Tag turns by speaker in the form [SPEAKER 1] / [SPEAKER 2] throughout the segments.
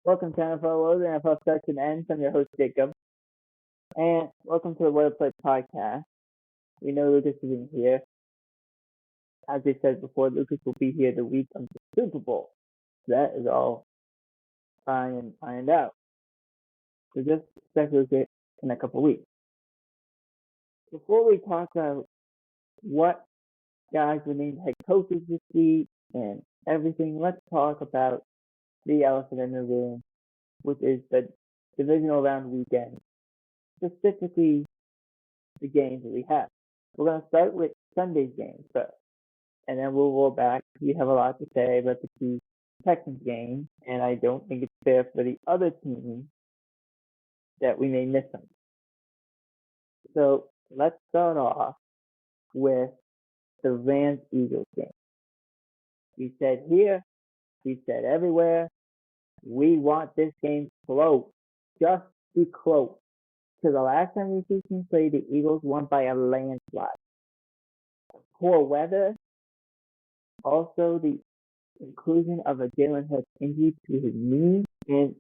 [SPEAKER 1] Welcome to NFL Road and NFL Starts and Ends. I'm your host, Jacob. And welcome to the Word Play podcast. We know Lucas isn't here. As we said before, Lucas will be here the week of the Super Bowl. That is all fine and ironed out. So just expect Lucas in a couple weeks. Before we talk about what guys were named head coaches this week and everything, let's talk about the elephant in the room, which is the divisional round weekend, specifically the games that we have. We're going to start with Sunday's game first, and then we'll roll back. We have a lot to say about the two Texans game, and I don't think it's fair for the other teams that we may miss them. So let's start off with the Rams-Eagles game. We said here, we said everywhere, we want this game close, just be close. Because the last time these two teams played, the Eagles won by a landslide. Poor weather, also the inclusion of a Jalen Hurts injury to his knee, and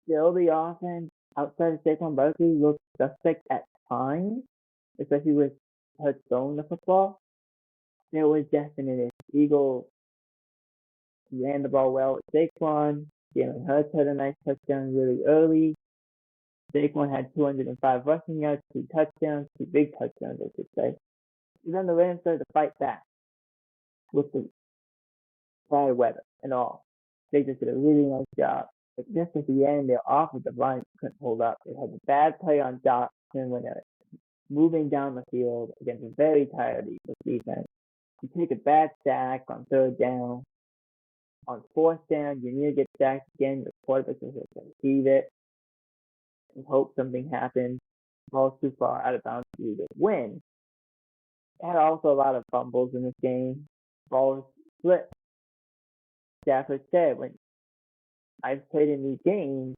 [SPEAKER 1] still the offense outside of Saquon Barkley looked suspect at times, especially with Hurts throwing the football. There was definite Eagles ran the ball well with Saquon. Jalen Hurts had a nice touchdown really early. Saquon had 205 rushing yards, 2 touchdowns, 2 big touchdowns, I should say. And then the Rams started to fight back with the bad weather and all. They just did a really nice job. But just at the end, their offensive line couldn't hold up. They had a bad play on Johnson when they're moving down the field against a very tired Eagles defense. You take a bad sack on third down. On fourth down, you need to get sacked again. Your quarterback is going to receive it and hope something happens. Ball's too far out of bounds for you to win. They had also a lot of fumbles in this game. Balls slipped. Stafford said, when I've played in these games,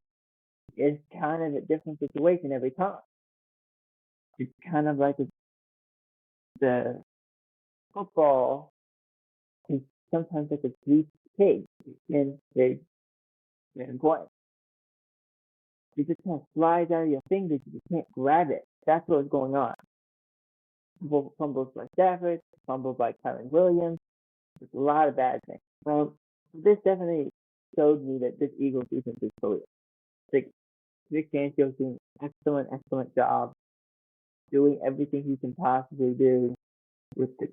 [SPEAKER 1] it's kind of a different situation every time. It's kind of like the football is sometimes like a greased pig in big play. It just kind of flies out of your fingers. You can't grab it. That's what's going on. Fumbles by Stafford, fumbles by Kyren Williams. There's a lot of bad things. Well, this definitely showed me that this Eagles defense is for real. Like, Vic Fangio's doing an excellent job doing everything he can possibly do with the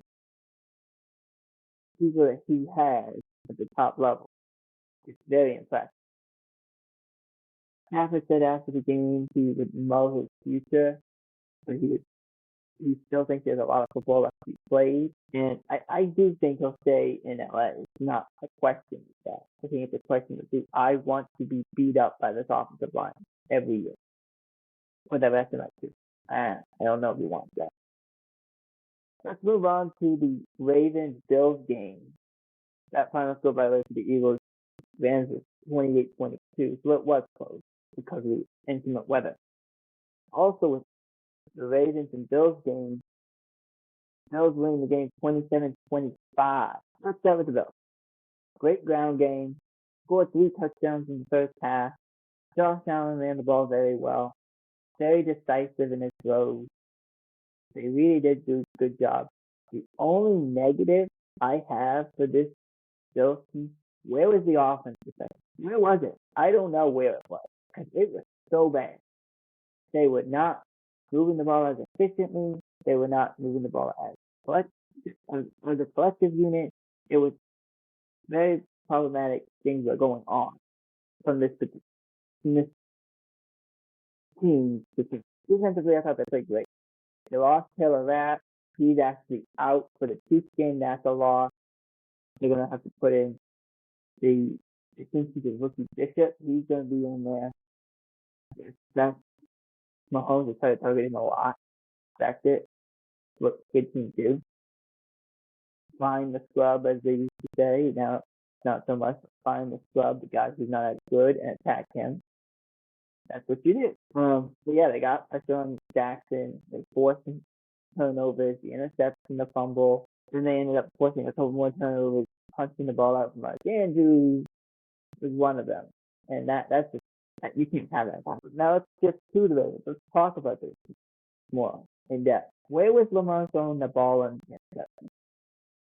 [SPEAKER 1] people that he has at the top level. It's very impressive. Stafford said after the game he would mull his future, but he still thinks there's a lot of football left to be played. And I do think he'll stay in LA. It's not a question of that. I think it's a question of, do I want to be beat up by this offensive line every year for the rest of my career? I don't know if you want that. Let's move on to the Ravens-Bills game. That final score, by the way, for the Eagles, Rams was 28-22, so it was close because of the inclement weather. Also, with the Ravens and Bills game, Bills winning the game 27-25. Let's start with the Bills. Great ground game. Scored 3 touchdowns in the first half. Josh Allen ran the ball very well. Very decisive in his throws. They really did do a good job. The only negative I have for this Bills team, where was the offense defense? Where was it? I don't know where it was, because it was so bad. They were not moving the ball as efficiently. They were not moving the ball as a collective unit. It was very problematic things were going on from this team. Defensively, I thought they played great. They lost Taylor Rapp. He's actually out for the Chiefs game. That's a loss. They're going to have to put in I think he's a rookie Bishop. He's going to be in there. That's Mahomes will try to target him a lot. That's it. What good teams do. Find the scrub, as they used to say. Now, not so much. Find the scrub, the guy who's not as good, and attack him. That's what you do. But yeah, they got pressure on Jackson. They forced turnovers, the interception, the fumble. Then they ended up forcing a couple more turnovers, punching the ball out from Mark Andrews was one of them. And that's just, you can't have that happen. Now let's get to the Ravens. Let's talk about this more in depth. Where was Lamar throwing the ball in?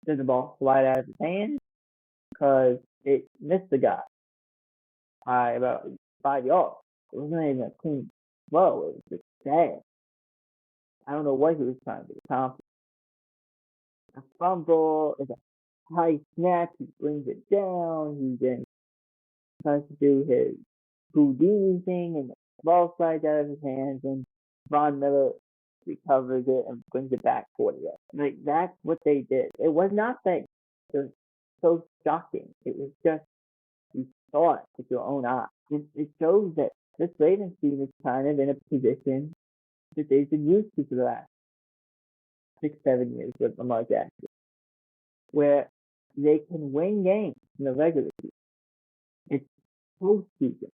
[SPEAKER 1] Did the ball slide out of his hand? Because it missed the guy by about 5 yards. It wasn't even a clean throw. It was just bad. I don't know what he was trying to do. A fumble is a high snap. He brings it down. He then tries to do his Houdini thing, and the ball slides out of his hands, and Von Miller recovers it and brings it back 40 yards. Like, that's what they did. It was not that it was so shocking. It was just, you saw it with your own eyes. It shows that this Ravens team is kind of in a position that they've been used to for the last 6-7 years with Lamar Jackson, where they can win games in the regular season. It's postseason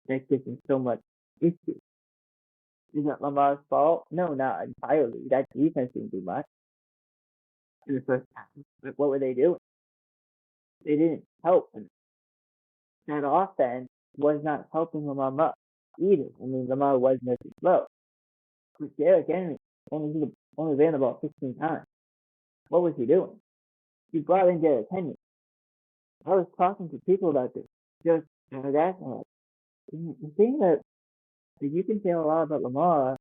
[SPEAKER 1] that gives them so much issue. Is that Lamar's fault? No, not entirely. That defense didn't do much in the first half. But what were they doing? They didn't help. And that offense was not helping Lamar much either. I mean, Lamar was missing slow. But Derrick Henry only ran the ball 16 times. What was he doing? He brought in Derrick Henry. I was talking to people about this. Just that the thing that you can say a lot about Lamar,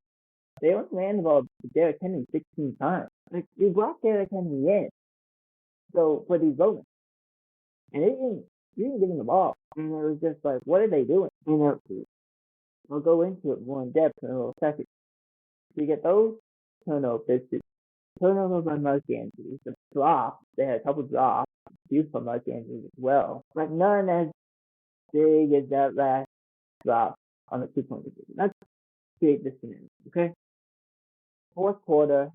[SPEAKER 1] they only ran the ball to Derrick Henry 16 times. Like, you brought Derrick Henry in, so for these moments, and you didn't give him the ball. And it was just like, what are they doing? I'll go into it more in depth in a little second. So you get those turnovers by Mark Andrews, the drop. They had a couple drops, used from Mark Andrews as well, but none as big as that last drop on the 2-point decision. Let's create this scenario, okay? Fourth quarter,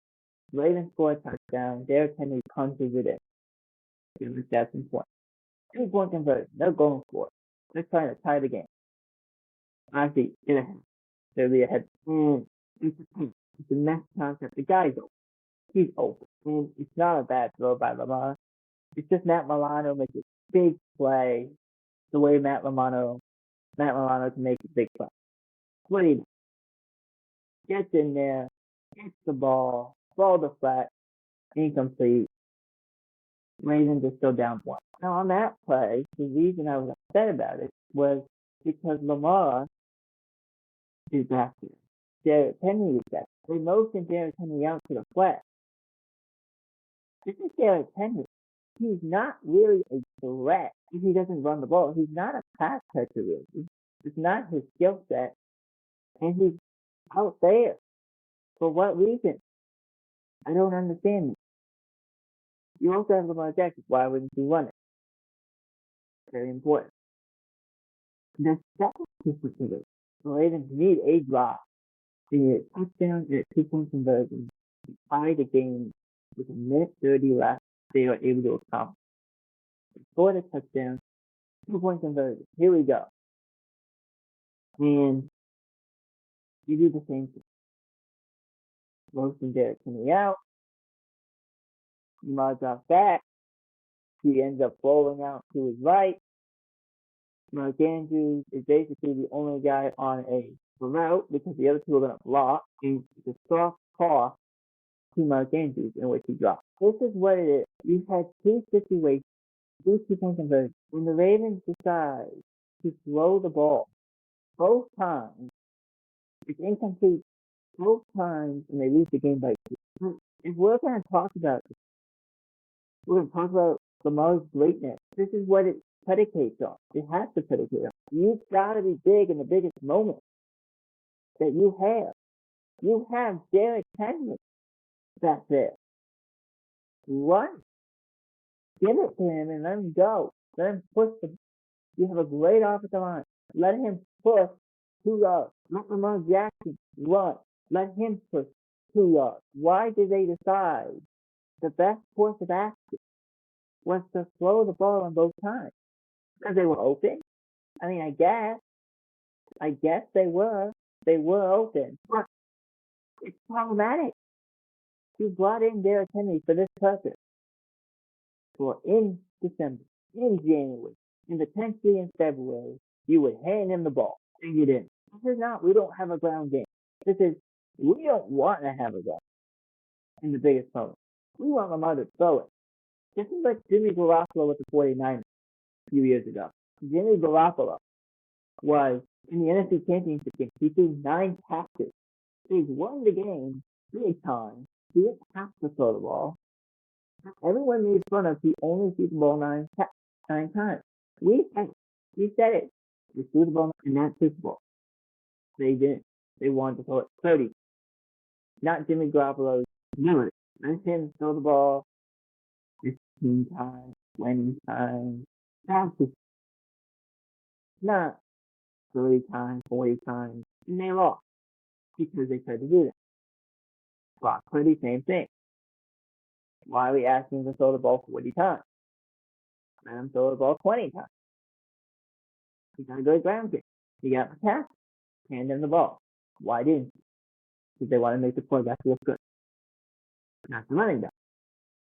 [SPEAKER 1] Ravens score a touchdown. Derrick Henry punches it in. Give us that some points. 2-point conversion. They're going for it. They're trying to tie the game. Honestly, they'll be ahead. And it's a next concept. The guy's open. He's open. And it's not a bad throw by Lamar. It's just Matt Milano makes a big play the way Matt Milano can make a big play. What he gets in there, gets the ball deflect, incomplete. Ravens are still down 1. Now, on that play, the reason I was upset about it was because Lamar is back there. Derrick Henry is back. They motioned Derrick Henry out to the flat. This is Derrick Henry. He's not really a threat if he doesn't run the ball. He's not a pass catcher, really. It's not his skill set. And he's out there. For what reason? I don't understand it. You also have Lamar Jackson. Why wouldn't you run it? Very important. The second difference of it, the Ravens need a drop. They need a touchdown and a 2-point conversion to tie the game with 1:30 left. They are able to accomplish. They scored a touchdown, 2-point conversion. Here we go. And you do the same thing. Motion Derrick Henry out. Lamar drops back. He ends up rolling out to his right. Mark Andrews is basically the only guy on a route because the other two are going to block. And it's a soft toss to Mark Andrews in which he drops. This is what it is. You've had two situations, 2-point conversions. When the Ravens decide to throw the ball, both times, it's incomplete both times, and they lose the game by 2. If we're going to talk about this, we're going to talk about Lamar's greatness. This is what it predicates on. It has to predicate on. You've got to be big in the biggest moment that you have. You have Derrick Henry back there. Run. Give it to him and let him go. Let him push the. You have a great offensive line. Let him push 2 yards. Let Lamar Jackson run. Let him push 2 yards. Why did they decide the best course of action was to throw the ball on both times? Because they were open. I mean, I guess they were. They were open. But it's problematic. You brought in Derrick Henry for this purpose. For in December, in January, and potentially in February, you would hand him the ball and you didn't. This is not, we don't have a ground game. This is, we don't want to have a ground in the biggest moment. We want Lamar to throw it. This is like Jimmy Garoppolo with the 49ers a few years ago. Jimmy Garoppolo was in the NFC Championship game. He threw 9 passes. He won the game 3 times. He didn't have to throw the ball. Everyone made fun of he only threw the ball 9 times. We said it. We threw the ball and that's Super Bowl. They didn't. They wanted to throw it 30. Not Jimmy Garoppolo's ability. Let him throw the ball 15 times, 20 times. That's just not 30 times, 40 times. And they lost because they tried to do that. Brock Purdy, same thing. Why are we asking him to throw the ball 40 times? Let him throw the ball 20 times. He got a good ground game. He got the pass. Hand him the ball. Why didn't he? Because they want to make the quarterback look good. Not the running back.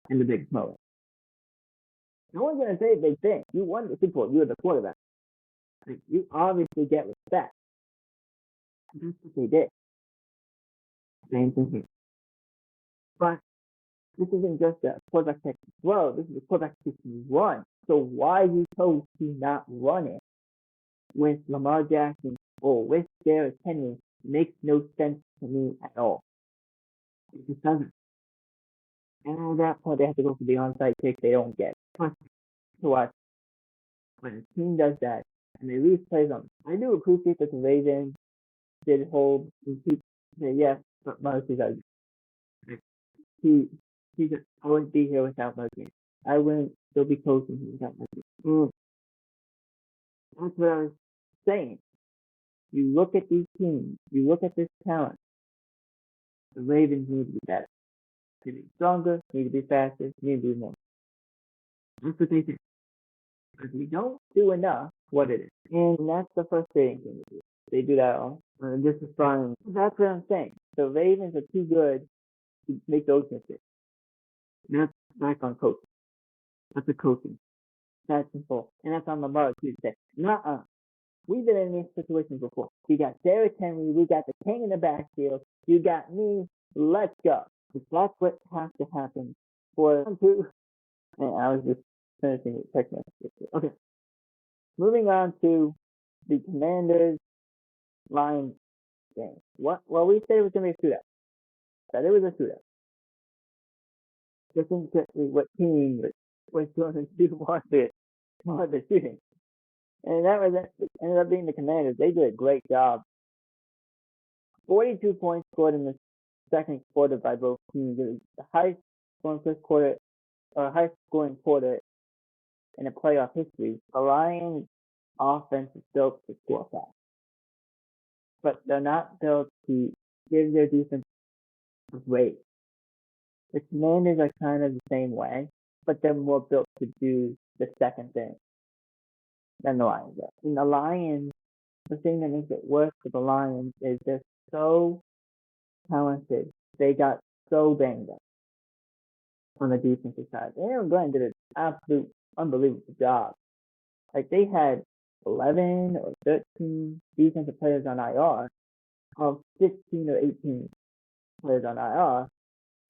[SPEAKER 1] In the biggest moment. No one's going to say a big thing. You won the Super Bowl. You're the quarterback. Like, you obviously get respect. That's what they did. Same thing here. But this isn't just a quarterback that can throw. This is a quarterback that can run. So why you chose to not run it with Lamar Jackson or with Derrick Henry makes no sense to me at all. It just doesn't. And at that point, they have to go for the onside kick. They don't get it. To watch when a team does that and they lose plays on. I do appreciate that the Ravens did hold and keep say yes, but Murphy does. I wouldn't be here without Murphy. I wouldn't still be coaching without Murphy. That's what I was saying. You look at these teams, you look at this talent. The Ravens need to be better. Need to be stronger, need to be faster, need to be more. That's what they do. If we don't do enough, what it is. And that's the frustrating thing to do. They do that all. This is fun. That's what I'm saying. The Ravens are too good to make those mistakes. That's back on coaching. That's a coaching. That's simple. And that's on Lamar too. Nuh-uh. We've been in these situations before. We got Derrick Henry. We got the king in the backfield. You got me. Let's go. That's what has to happen for them too. And I was just finishing the text message. Okay. Moving on to the Commanders Lions game. Well, we said it was going to be a shootout. That it was a shootout. Just interestingly, what team was going to do more of the shooting. And that ended up being the Commanders. They did a great job. 42 points scored in the second quarter by both teams. It was the highest scoring first quarter, or highest scoring quarter in a playoff history. The Lions offense is built to score fast. But they're not built to give their defense a break. The Commanders are kind of the same way, but they're more built to do the second thing than the Lions are. And the Lions, the thing that makes it worse for the Lions is they're so talented. They got so banged up on the defensive side. Aaron Glenn did an absolute unbelievable job. Like, they had 11 or 13 defensive players on IR of 15 or 18 players on IR,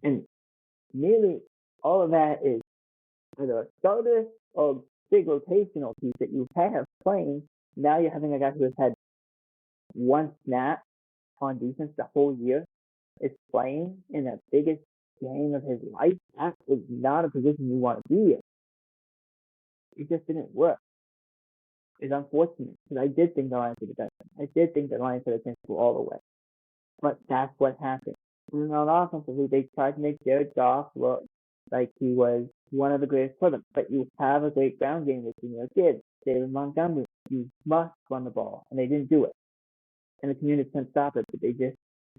[SPEAKER 1] and nearly all of that is either a starter or big rotational piece that you have playing. Now you're having a guy who has had one snap on defense the whole year is playing in the biggest game of his life. That is not a position you want to be in. It just didn't work. It's unfortunate because I did think the Lions would have done it. I did think the Lions had a chance to go all the way. But that's what happened. And on offensively, they tried to make Jared Goff look like he was one of the greatest quarterbacks. But you have a great ground game with your kid, David Montgomery. You must run the ball. And they didn't do it. And the community couldn't stop it, but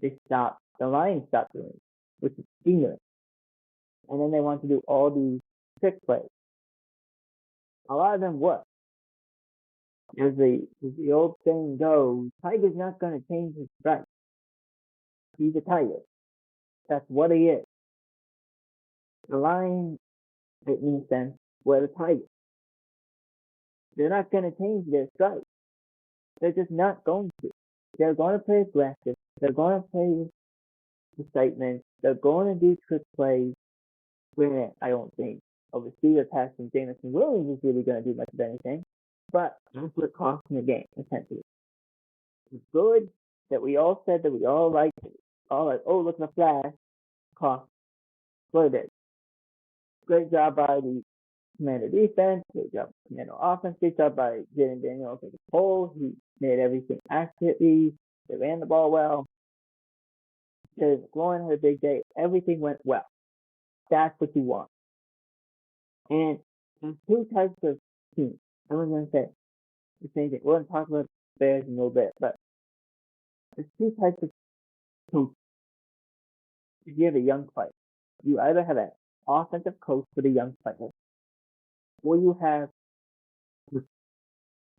[SPEAKER 1] they stopped. The Lions stopped doing it, which is ignorant. And then they want to do all these trick plays. A lot of them work. As the old saying goes, Tiger's not going to change his stripes. He's a tiger. That's what he is. The Lions, it means then, were the Tigers. They're not going to change their stripes. They're just not going to. They're going to play aggressive. They're going to play with excitement. They're going to do trick plays. Where I don't think a receiver passing Jameson Williams is really going to do much of anything. But that's what cost in the game, essentially. It's good that we all said that we all liked it. All like, oh, look at the flash. Cost. What it is. Great job by the Commander defense. Great job by Commander offense. Great job by Jaden Daniels as a whole. He made everything accurately. They ran the ball well. Terry McLaurin had a big day. Everything went well. That's what you want. And there's two types of teams. Everyone's going to say the same thing. We're going to talk about the Bears in a little bit, but there's two types of teams. If you have a young player, you either have an offensive coach with a young player, or you have a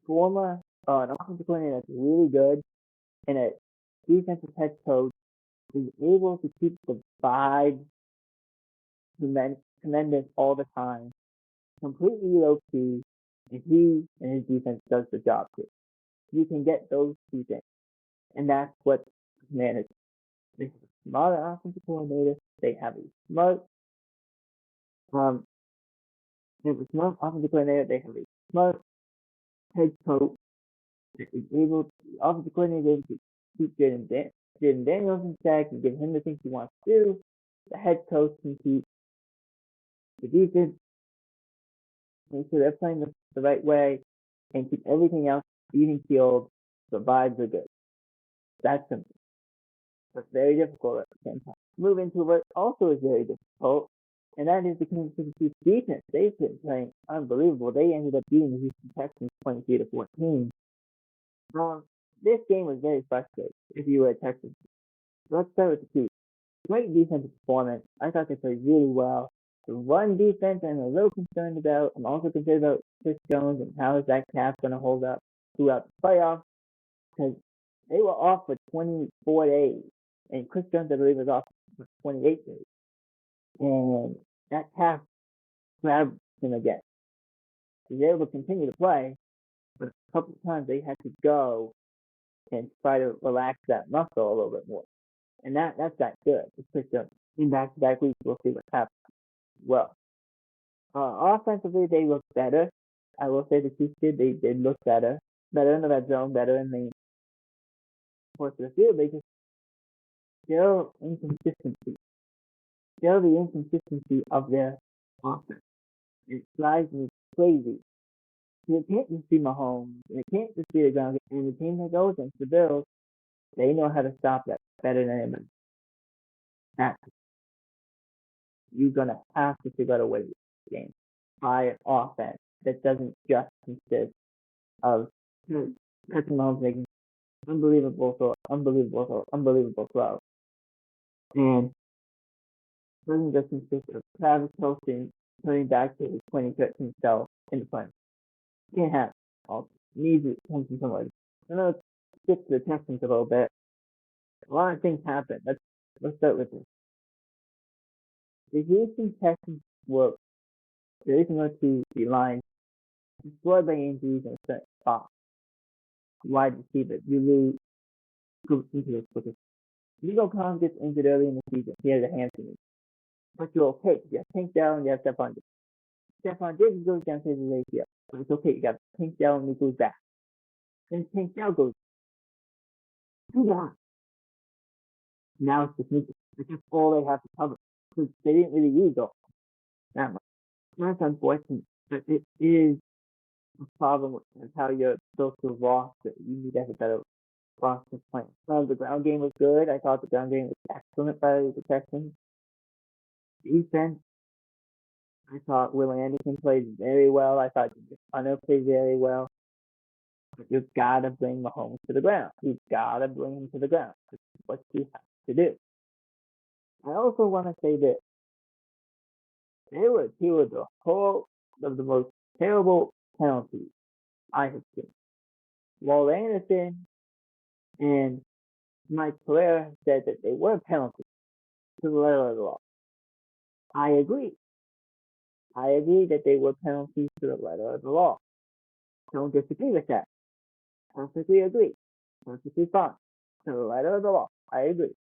[SPEAKER 1] former an offensive coordinator that's really good and a defensive head coach who's able to keep the vibe tremendous all the time, completely low key, and he and his defense does the job too. You can get those two things, and that's what Commanders. They have a smart offensive coordinator. They have a smart offensive coordinator. They have a smart head coach that is able. The offensive coordinator is able to keep Jaden Daniels in check and get him the things he wants to do. The head coach can keep the defense, make sure they're playing the right way, and keep everything else even keeled. The vibes are good. That's simple. But very difficult at the same time. Move into what also is very difficult, and that is the Kansas City Chiefs defense. They've been playing unbelievable. They ended up beating the Houston Texans 23-14. This game was very frustrating if you were a Texans. Let's start with the Chiefs. Great defensive performance. I thought they played really well. The run defense I'm a little concerned about. I'm also concerned about Chris Jones and how is that calf going to hold up throughout the playoffs, because they were off for 24 days. And Chris Jones, I believe, was off for 28 days. And that calf grabbed him again. He was able to continue to play, but a couple of times they had to go and try to relax that muscle a little bit more. And that's not good. It's Chris Jones. In back-to-back weeks, we'll see what happens. Well, offensively, they looked better. I will say the Chiefs they did look better. Better in the red zone, better in the course of the field. They just still inconsistency. Still the inconsistency of their offense. It drives me crazy. You can't just see Mahomes. You can't just see the ground. And the team that goes against the Bills, they know how to stop that better than anybody. That's you're gonna have to figure out a way to win the game by an offense that doesn't just consist of Patrick Mahomes making unbelievable throws. And doesn't just consist of Travis Kelce turning back to his 2013 self in the front. Can't have all needs to come from somewhere. I'm gonna skip to the Texans a little bit. A lot of things happen. Let's start with this. The Houston Texans were very similar to the Lions, destroyed by injuries in a certain spot. Wide receiver, you lose groups into this because Nico Collins gets injured early in the season. He has a hamstring. But you're okay. You have Tank Dell and you have Stephon Diggs. Stephon Diggs goes down to his ratio. But it's okay. You got Tank Dell and he goes back. Then Tank Dell goes too long. Now it's just Nico. It's just all they have to cover. Because they didn't really use all that much. That's unfortunate. But it is a problem with how you're built to roster. You need to have a better roster plan. The ground game was good. I thought the ground game was excellent by the Texans. Defense, I thought Will Anderson played very well. I thought Hunter played very well. But you've got to bring Mahomes to the ground. You've got to bring him to the ground. That's what you have to do. I also want to say that they were two of the most terrible penalties I have seen. Will Anderson and Mike Pereira said that they were penalties to the letter of the law. I agree. I agree that they were penalties to the letter of the law. Don't disagree with that. Perfectly agree. Perfectly fine. To the letter of the law. I agree.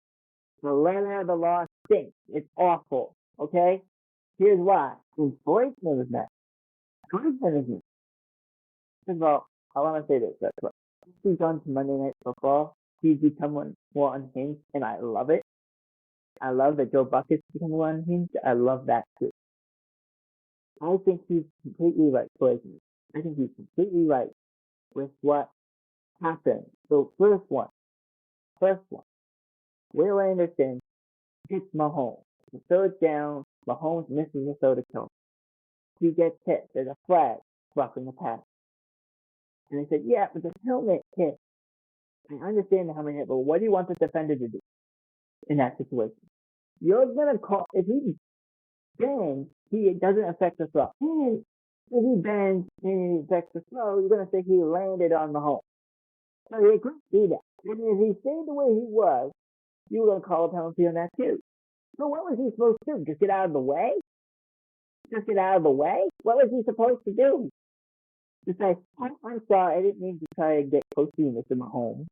[SPEAKER 1] The letter of the law stinks. It's awful. Okay? Here's why. Enforcement is not. Enforcement is not. First of all, I want to say this. That's what. He's on to Monday Night Football. He's become more unhinged, and I love it. I love that Joe Bucket's become more unhinged. I love that too. I think he's completely right, Poison. I think he's completely right with what happened. So first one, Will Anderson hits Mahomes. The third down, Mahomes misses the third attempt. He gets hit. There's a flag blocking the pass. And they said, yeah, but the helmet hit. I understand the helmet hit, but what do you want the defender to do in that situation? You're gonna call if he bends, it doesn't affect the throw. And if he bends and it affects the throw, you're gonna say he landed on the hole. So they couldn't do that. And if he stayed the way he was, you were gonna call a penalty on that too. So what was he supposed to do? Just get out of the way? Just get out of the way? What was he supposed to do? To say, I'm sorry, I didn't mean to try to get close to you, Mr. Mahomes.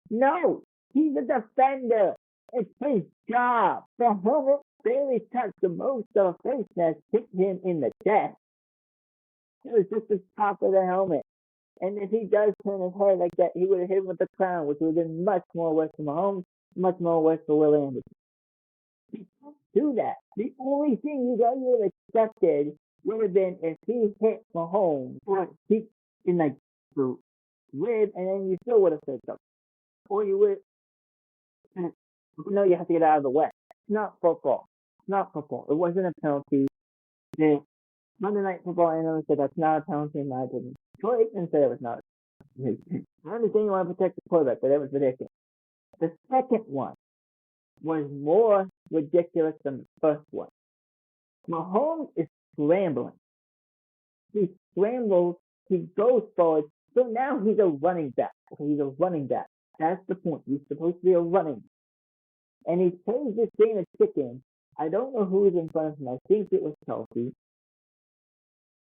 [SPEAKER 1] No, he's a defender. It's his job. The helmet barely touched the most of the face mask, hit him in the chest. It was just the top of the helmet. And if he does turn his head like that, he would have hit him with the crown, which would have been much more worse for Mahomes, much more worse for Will Anderson. He can't do that. The only thing you would have accepted would have been if he hit Mahomes or he in like the rib, and then you still would have said something. Or you would, no, you have to get out of the way. It's not football. It's not football. It wasn't a penalty. The Monday Night Football analyst said that's not a penalty in my opinion. Troy Aikman said it was not. I understand you want to protect the quarterback, but that was ridiculous. The second one was more ridiculous than the first one. Mahomes is scrambling. He scrambles, he goes forward, so now he's a running back. Okay, he's a running back. That's the point. He's supposed to be a running back. And he plays this game of chicken. I don't know who was in front of him. I think it was Kelsey.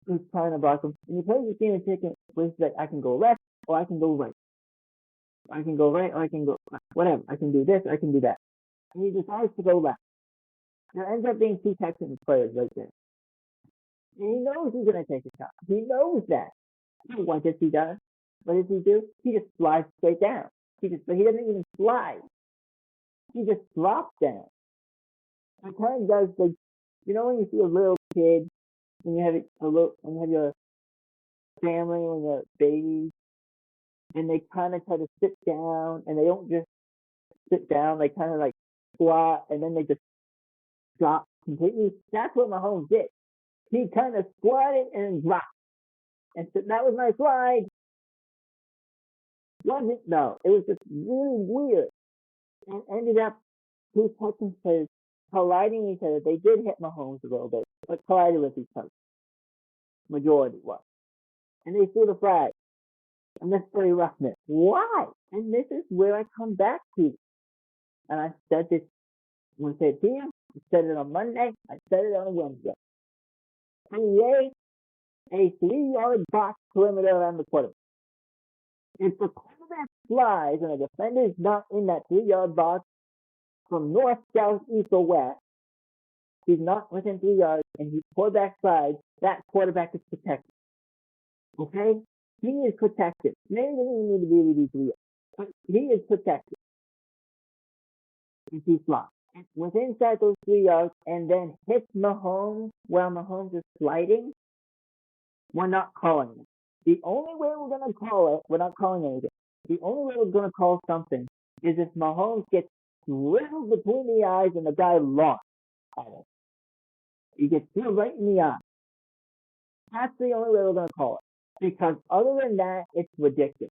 [SPEAKER 1] Who's trying to block him. And he plays this game of chicken where he's like, I can go left or I can go right. I can go right or I can go whatever. I can do this, I can do that. And he decides to go left. There ends up being two Texans players right there. And he knows he's going to take a shot. He knows that. What does he do? What does he do? He just slides straight down. But he doesn't even slide. He just drops down. It kind of does like, you know when you see a little kid, when you have your family, when you're babies, and they kind of try to sit down, and they don't just sit down, they kind of like squat, and then they just drop completely. That's what Mahomes did. He kind of squatted and dropped. And so that was my slide. Wasn't no. It was just really weird. And ended up two Texans players colliding each other. They did hit Mahomes a little bit, but collided with each other. Majority was. And they threw the flag. Unnecessary roughness. Why? And this is where I come back to. And I said this when I said here, I said it on Monday, I said it on Wednesday. Create a 3-yard box perimeter around the quarterback. If the quarterback flies and a defender is not in that 3-yard box from north, south, east, or west, he's not within 3 yards and his quarterback slides, that quarterback is protected. Okay? He is protected. Maybe he doesn't even need to be able to do 3 yards, but he is protected if he flies. Within inside those 3 yards and then hits Mahomes while Mahomes is sliding, we're not calling it. The only way we're going to call it, we're not calling anything. The only way we're going to call something is if Mahomes gets drilled between the eyes and the guy launched at it. He gets drilled right in the eye. That's the only way we're going to call it. Because other than that, it's ridiculous.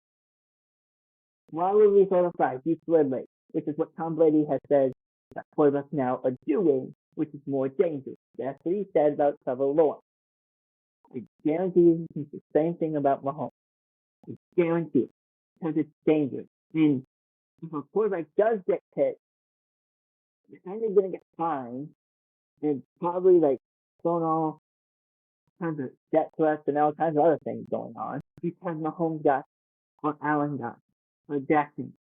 [SPEAKER 1] Why would we throw the flag? He's slid late, which is what Tom Brady has said that quarterbacks now are doing, which is more dangerous. That's what he said about Trevor Lawrence. I guarantee you he thinks the same thing about Mahomes. I guarantee it. Because it's dangerous. And if a quarterback does get hit, the defender's going to get fined and probably like thrown off kinds of death threats and all kinds of other things going on because Mahomes got or Allen got, or Jackson.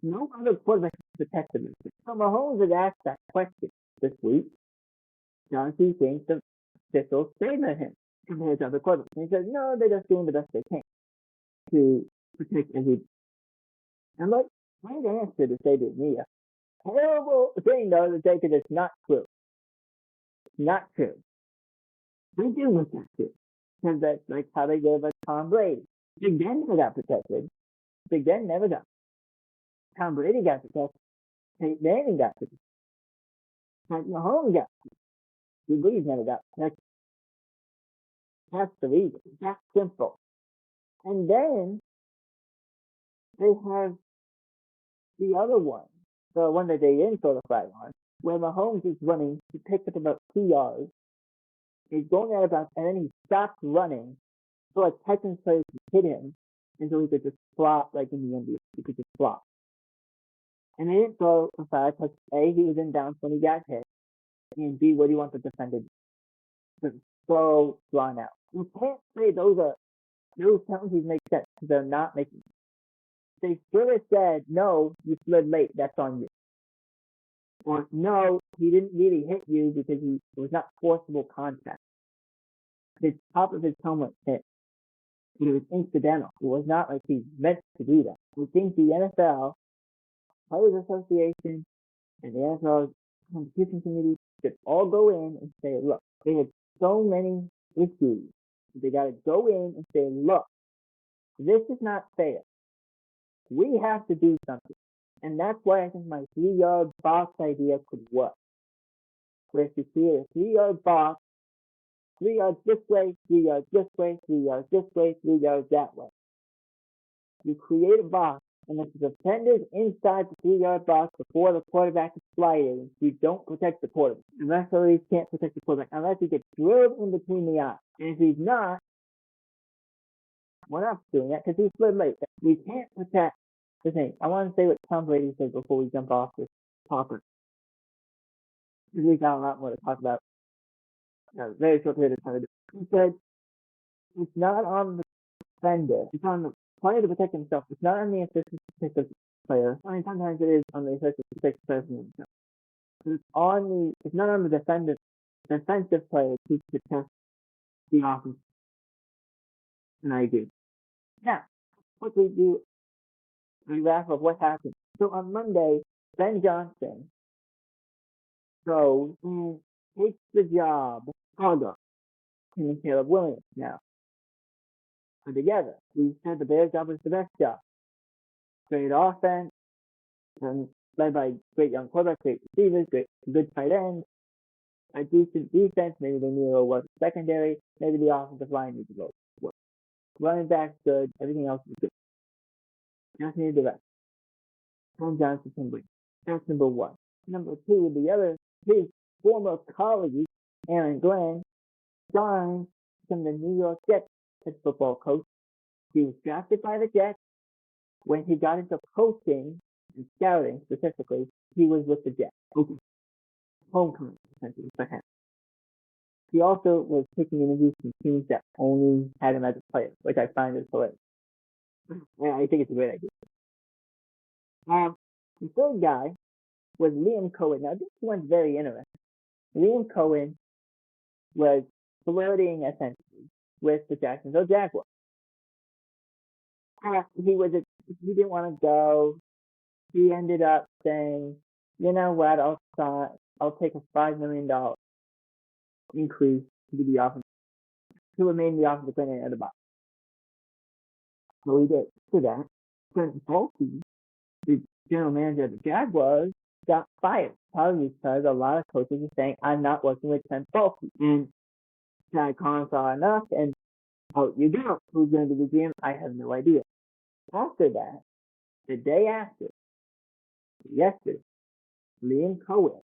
[SPEAKER 1] No other quarterback protected him. So Mahomes was asked that question this week. Does he think the officials favor him compared to other quarterbacks? And he says, no, they're just doing the best they can to protect every. And like, my answer to say to me, a terrible thing though to say because it's not true. It's not true. They do look at it. Because that's like how they gave us Tom Brady. Big Ben never got protected. Big Ben never got. Tom Brady got protected. Peyton Manning got protected. Patrick Mahomes got protected. Drew Brees never got protected. That's the reason. That's simple. And then they have the other one, the one that they didn't throw the flag on, where Mahomes is running, he picks up about 2 yards, he's going at about, and then he stops running, so like Titans players could hit him, and so he could just flop like in the NBA, he could just flop. And they didn't throw the flag because A, he was in bounds when he got hit, and B, what do you want the defender to throw run out? You can't say those penalties make sense because they're not making sense. They should have said, no, you slid late, that's on you. Or no, he didn't really hit you because it was not forcible contact. The top of his helmet hit. But it was incidental. It was not like he meant to do that. We think the NFL, Players Association, and the NFL competition committee should all go in and say, look, they have so many issues. They got to go in and say, look, this is not fair. We have to do something. And that's why I think my 3-yard box idea could work. Where if you create a 3-yard box, 3 yards this way, 3 yards this way, 3 yards this way, 3 yards that way. You create a box, and if the defender's inside the 3-yard box before the quarterback is sliding, you don't protect the quarterback. The referees can't protect the quarterback unless he gets drilled in between the eyes. And if he's not, we're not doing that because he slid late. We can't protect the thing. I want to say what Tom Brady said before we jump off this topic. We got a lot more to talk about. Very short period of time. He said, it's not on the defender. It's on the player to protect himself. It's not on the assistant to protect the player. I mean, sometimes it is on the assistant to protect the player from himself. It's not on the defensive player to protect the offense. And I agree. Now, what we do, we wrap up what happened. So on Monday, Ben Johnson goes and takes the job of Chicago. Him and Caleb Williams now are together. We said the Bears job was the best job. Great offense, and led by great young quarterback, great receivers, good tight end, a decent defense. Maybe they need a little work secondary. Maybe the offensive line needs to go work. Running back's good. Everything else is good. Just need the rest. Ben Johnson can win. That's number one. Number two, his former colleague, Aaron Glenn, signed from the New York Jets head football coach. He was drafted by the Jets. When he got into coaching and scouting specifically, he was with the Jets. Okay. Homecoming, essentially, for him. He also was taking interviews from teams that only had him as a player, which I find is hilarious. Yeah, I think it's a great idea. The third guy was Liam Cohen. Now, this one's very interesting. Liam Cohen was flirting, essentially, with the Jacksonville Jaguars. He didn't want to go. He ended up saying, you know what, I'll take a $5 million increase to be the offense, to remain the offensive coordinator at the bottom. So he did. For that, Trent Baalke, the general manager of the Jaguars, got fired. Probably because a lot of coaches are saying, I'm not working with Trent Baalke. And Ty Collins saw enough, and out you go. Who's going to be the GM? I have no idea. After that, the day after, yesterday, Liam Cohen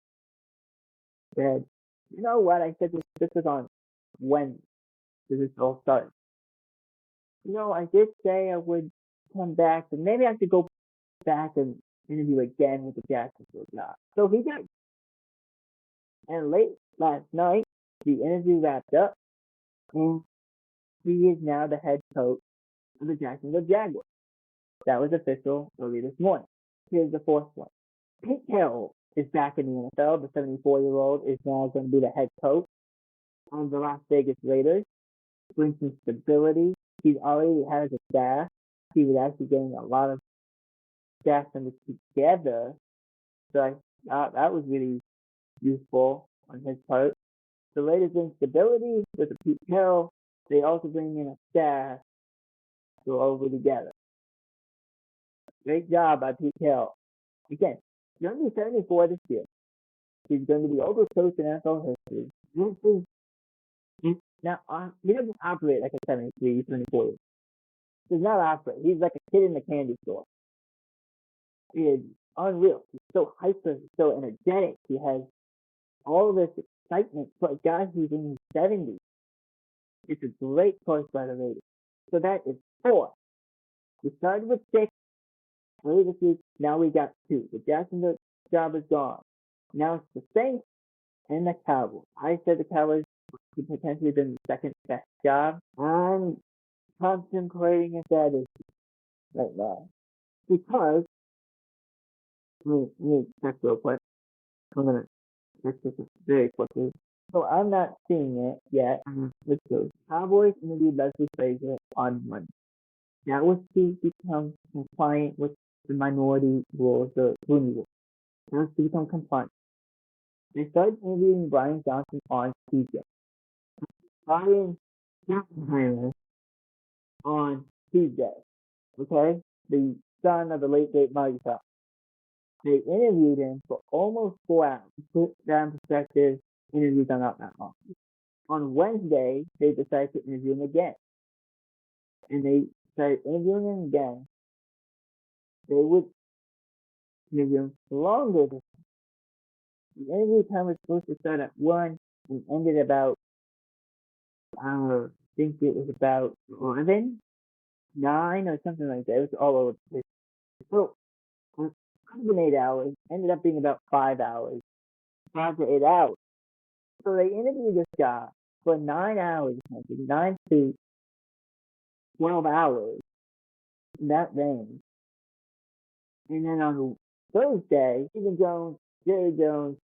[SPEAKER 1] said, you know what, I said this was on Wednesday, this all started. You know, I did say I would come back, but maybe I should go back and interview again with the Jacksonville job. So he did. And late last night, the interview wrapped up, and he is now the head coach of the Jacksonville Jaguars. That was official early this morning. Here's the fourth one. Pete Carroll is back in the NFL. The 74-year-old is now going to be the head coach on the Las Vegas Raiders. Brings some stability. He already has a staff. He was actually getting a lot of staff members together. So I thought that was really useful on his part. The Raiders bring stability with the Pete Carroll. They also bring in a staff to go over together. Great job by Pete Carroll. Again, he's going to be 74 this year. He's going to be oldest coach in NFL history. Now, he doesn't operate like a 73, 74 year old. He does not operate. He's like a kid in the candy store. He is unreal. He's so hyper, he's so energetic. He has all this excitement for a guy who's in his 70s. It's a great choice by the Raiders. So that is 4. We started with 6 early this week. Now we got 2. The Jacksonville job is gone. Now it's the Saints and the Cowboys. I said the Cowboys could potentially been the second best job. I'm contemplating if that is right now. Because, let me check real quick. I'm going to check this very quickly. So I'm not seeing it yet. Let's go. Cowboys interviewed Leslie Frazier on Monday. That was to become compliant with the minority rules, the Rooney Rule. That was to become compliant. They started interviewing Brian Johnson on Tuesday. Brian Johnson on Tuesday. Okay? The son of the late great Marty Scott. They interviewed him for almost 4 hours. To put that in perspective, interviews are not that long. On Wednesday, they decided to interview him again. And they started interviewing him again. They would interview him longer this time. The interview time was supposed to start at 1 and ended about, I think it was about 11, 9 or something like that. It was all over the place. So, it could have been 8 hours, ended up being about 5 hours. 5 to 8 hours. So they interviewed this guy for 9 hours, 9 to 12 hours in that range. And then on Thursday, Jerry Jones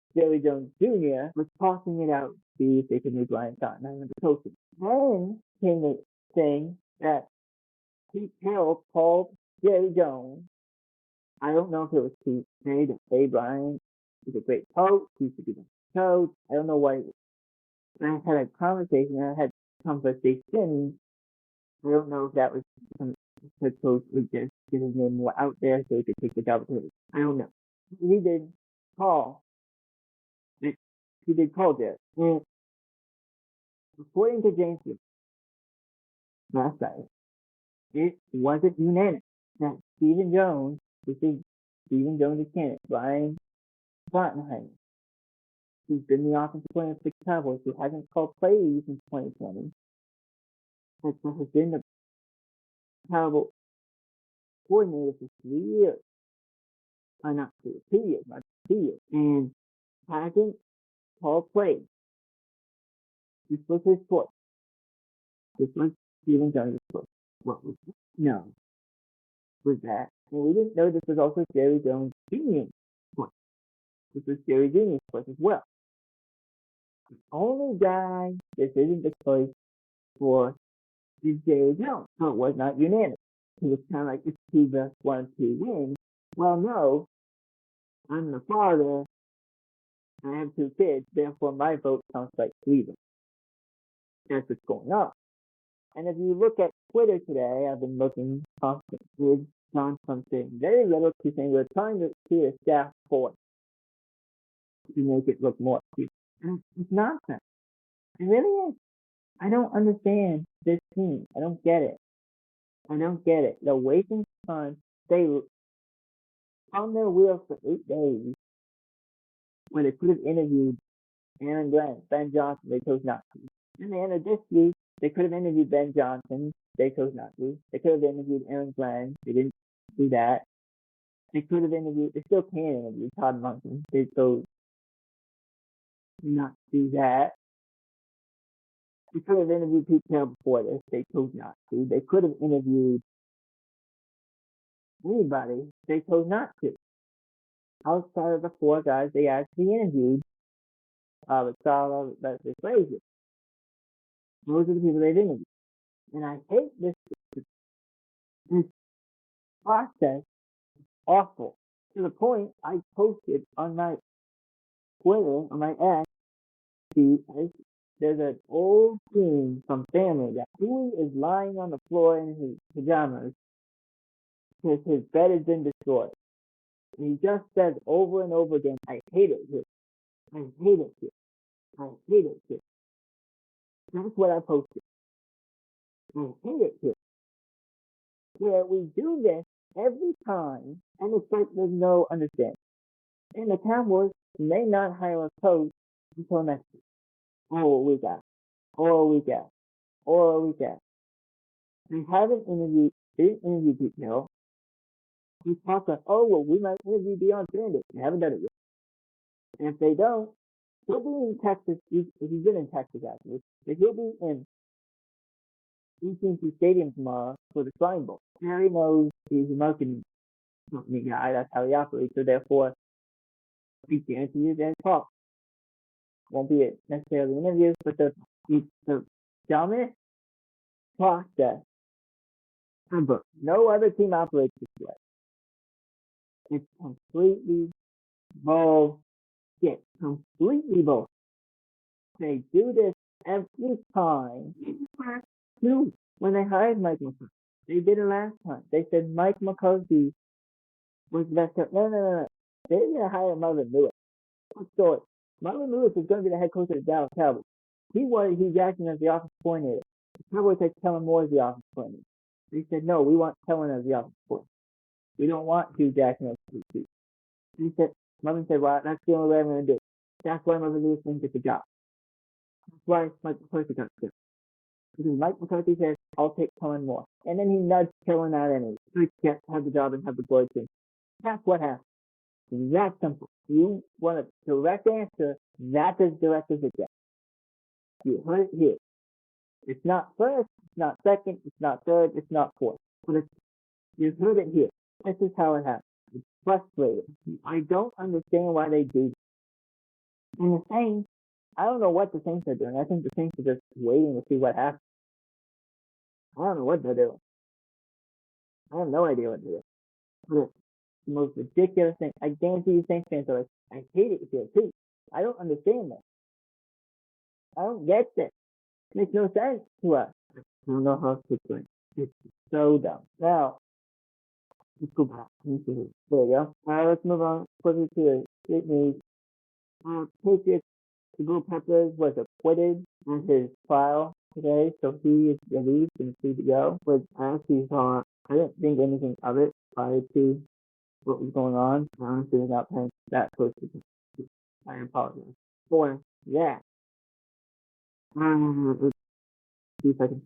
[SPEAKER 1] Jr. was talking it out to see if they could make Brian Johnson under coaching. Then came the thing that Pete Carroll called Jerry Jones. I don't know if it was to say Brian was a great coach, he should be the coach. I don't know why. I had a conversation. I don't know if that was the coach was just getting him more out there so he could take the job. I don't know. He did call. He did call there. And according to James last night, it wasn't unanimous that Stephen Jones, Stephen Jones' candidate, Brian Schottenheimer, who's been the offensive coordinator for the Cowboys, who hasn't called plays in 2020, has been the Cowboys coordinator for 3 years. Not 2 years, but 2 years. And hasn't called plays. This was his choice. This was Stephen Jones' choice. What was it? No. Was that? And we didn't know this was also Jerry Jones Jr.'s choice. This was Jerry Jr.'s choice as well. The only guy this isn't the choice for is Jerry Jones. So it was not unanimous. It was kind of like if he just wanted to win. Well, no. I'm the father. I have 2 kids. Therefore, my vote counts like Cleveland. That's what's going on. And if you look at Twitter today, I've been looking constantly with John something very little to saying we're trying to see a staff forward to make it look more cute. And it's nonsense. It really is. I don't understand this team. I don't get it. They're wasting time. They on their wheels for 8 days when they could have interviewed Aaron Glenn, Ben Johnson. They chose not to. In the end of this week, they could have interviewed Ben Johnson. They chose not to. They could have interviewed Aaron Glenn. They didn't do that. They could have interviewed. They still can interview Todd Monken. They chose not to do that. They could have interviewed Pete Carroll before this. They chose not to. They could have interviewed anybody. They chose not to. Outside of the four guys they actually interviewed, with Sala, Leslie Frazier. Those are the people they've interviewed. And I hate this process awful. To the point I posted on my Twitter, on my ex feed, there's an old scene from Family Guy. Huey is lying on the floor in his pajamas because his bed has been destroyed. And he just says over and over again, I hate it here. I hate it here. I hate it here. That's what I posted. I hate it here. Where we do this every time, and it's like there's no understanding. And the Cowboys may not hire a coach until next week, or a week after, or a week after, or a week after. They haven't interviewed, they didn't interview Pete Carroll. We talk like, oh, well, we might interview Deion Sanders. They haven't done it yet. And if they don't, he'll be in Texas. He's been in Texas, actually. But he'll be in AT&T Stadium tomorrow for the Shrine Bowl. Harry knows he's a marketing company guy. That's how he operates. So therefore, he guarantees you that talk. Won't be necessarily interviews, but the dumbest process ever. No other team operates this way. It's completely bullshit. Completely bullshit. They do this every time. When they hired Mike McCarthy, they did it last time. They said Mike McCarthy was the best coach. No. They didn't hire Marvin Lewis. So Marvin Lewis is going to be the head coach of the Dallas Cowboys. He wanted Hugh Jackson as the offensive coordinator. The Cowboys said Kellen Moore as the offensive coordinator. They said, no, we want Kellen as the offensive coordinator. We don't want Hugh Jackson as the coach. Marvin said, well, that's the only way I'm going to do it. That's why Marvin Lewis didn't get the job. That's why Mike McCarthy got the job. Because Mike McCarthy says, I'll take Kellen Moore. And then he nudged Kellen out anyway. So he can't have the job and have the glory team. That's what happened. It's that simple. You want a direct answer, that's as direct as it gets. You heard it here. It's not first, it's not second, it's not third, it's not fourth. But you heard it here. This is how it happens. It's frustrating. I don't understand why they do this. And the Saints, I don't know what the Saints are doing. I think the Saints are just waiting to see what happens. I don't know what they're doing. I have no idea what they're doing. But it's the most ridiculous thing. I guarantee you Saints fans are like, I hate it here too. I don't understand that. I don't get this. It makes no sense to us. I don't know how to explain. It's so dumb. Now, let's go back. There you go. Let's move on quickly to the great news. Patriots, Jabril Peppers was acquitted in his trial today, so he is released and free to go. But I actually thought, I didn't think anything of it prior to what was going on. Honestly, without paying that close to I apologize for that. Let's see if I can.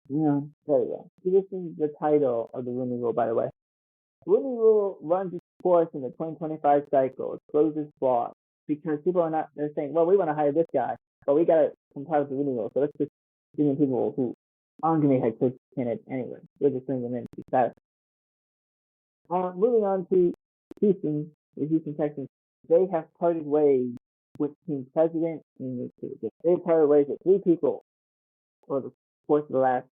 [SPEAKER 1] Yeah, there we go. See, this is the title of the Rooney Rule, by the way. Rooney Rule runs its course in the 2025 cycle. It closes flaws because people are not. They're saying, well, we want to hire this guy, but we got to comply with the Rooney Rule. So let's just bring in people who aren't going to be head coach candidates anyway. We'll just bring them in to be satisfied. Moving on to Houston, the Houston Texans. They have parted ways with team president. They parted ways with three people over the course of the last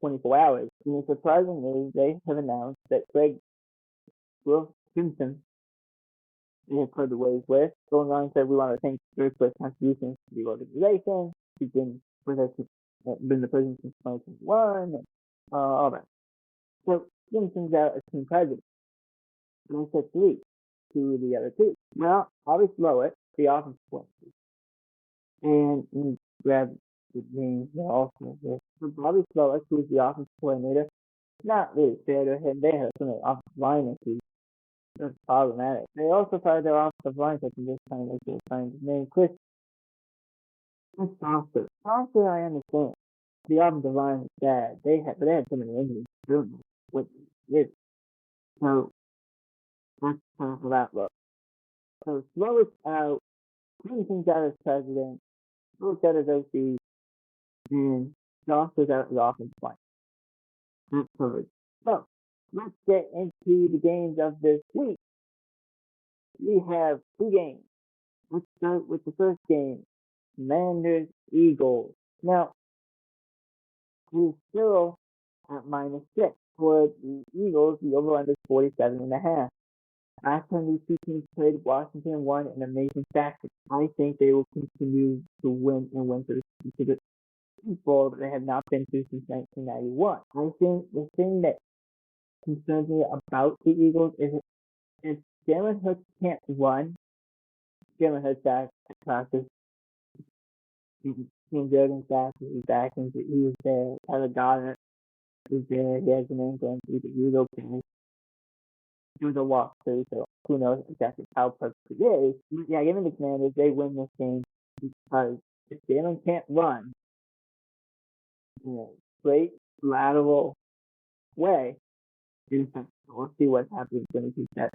[SPEAKER 1] 24 hours. And surprisingly, they have announced that Greg Wilkinson they have parted ways with. Going on and said, we want to thank Greg for his contributions to the organization. He's been with us, been the president since 2021, and all that. So Wilkinson's out as team president. And I said three to the other two. Well, Bobby Slowik, the offensive coordinator, and grab the names also. So Bobby Slowik, who is the offensive coordinator, not really fair to him. They have some offensive line issues. That's problematic. They also fired their offensive line coach this time. They should find his name, Chris Foster. Foster, I understand. The offensive line is bad. They had so many injuries. What is so that's kind of that look. So Slowik's out. Clemson's out as president. Slowik's out as OC. And Josh is out as offensive line. That's covered. So let's get into the games of this week. We have two games. Let's start with the first game, Commanders Eagles. Now, it is still at -6 for the Eagles. The over-under is 47.5. Last time these two teams played, Washington won an amazing fashion. I think they will continue to win and win to the Super Bowl that they have not been to since 1991. I think the thing that concerns me about the Eagles is if Jalen Hurts can't run, Jalen Hurts back at practice, King Jordan's back, he's back, and he was there, Tyler Goddard is there, he has an ankle injury, he was okay. It was a walkthrough, so who knows exactly how perfect it is. But yeah, given the Commanders, they win this game because if Jalen can't run in a straight lateral way, we'll see what happens when he keeps that.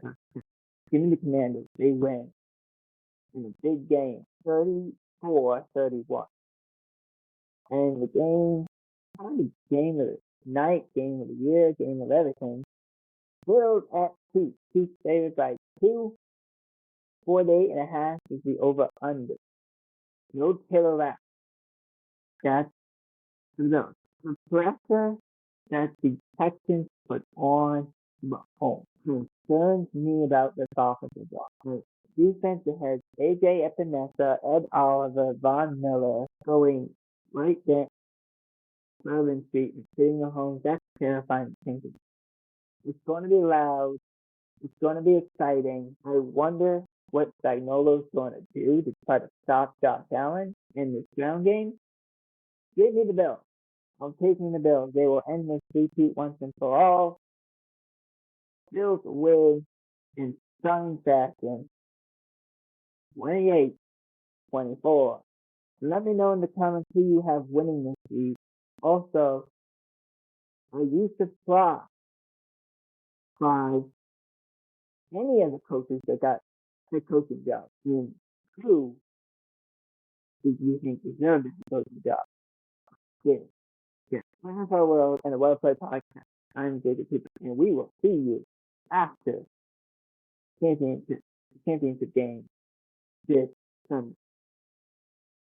[SPEAKER 1] Given the Commanders, they win in a big game, 34-31. And the game, probably game of the night, game of the year, game of everything, Bills at 2. Chiefs favored by 2. 48.5 is the over-under. No Taylor Rapp. That's the pressure that the Texans put on Mahomes concerns me about this offensive block. The defense has AJ Epinesa, Ed Oliver, Von Miller going right there, Merlin Street, and sitting Mahomes. That's terrifying thinking. It's going to be loud. It's going to be exciting. I wonder what Spagnuolo's going to do to try to stop Josh Allen in this ground game. Give me the Bills. I'm taking the Bills. They will end this repeat once and for all. Bills win in stunning fashion. 28-24. Let me know in the comments who you have winning this week. Also, are you surprised by any of the coaches that got the coaching job? And who did you think deserved the coaching job? Yeah. NFL World and the Well Played Podcast. I'm Jacob Cooper, and we will see you after championship game this Sunday.